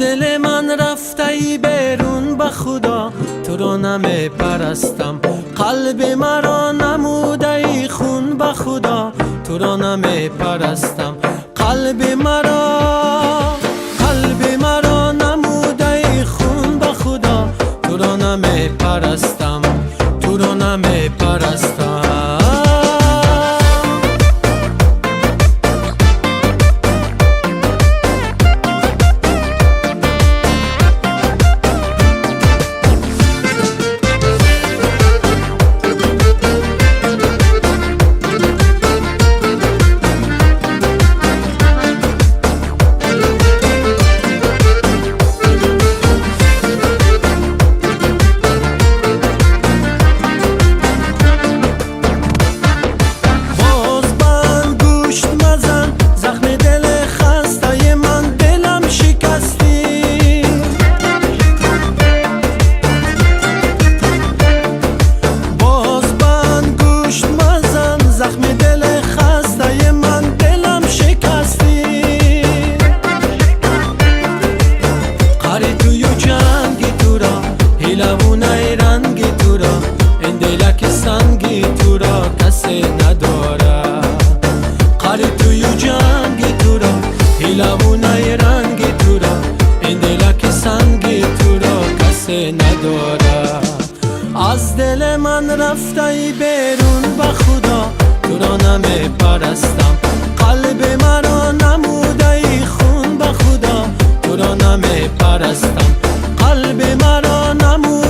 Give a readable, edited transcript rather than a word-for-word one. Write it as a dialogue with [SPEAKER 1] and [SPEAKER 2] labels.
[SPEAKER 1] دل من رفته ای بیرون به خدا، تو رو نمی پرستم. قلب مرا نموده ای خون به خدا، تو رو نمی پرستم. قلب مرا نموده ای خون به خدا، تو رو نمی پرستم، تو رو نمی پرستم. لبونای رنگی تو را، این دلک سنگی تو را کسی نداره. قری توی جنگی تو را، این لبونای رنگی تو را، این دلک سنگی تو را کسی نداره. از دل من رفته ای بیرون به خدا، تو را نمی پرستم. قلب مرا نموده ای خون به خدا، تو را نمی پرستم. قلب مرا نموده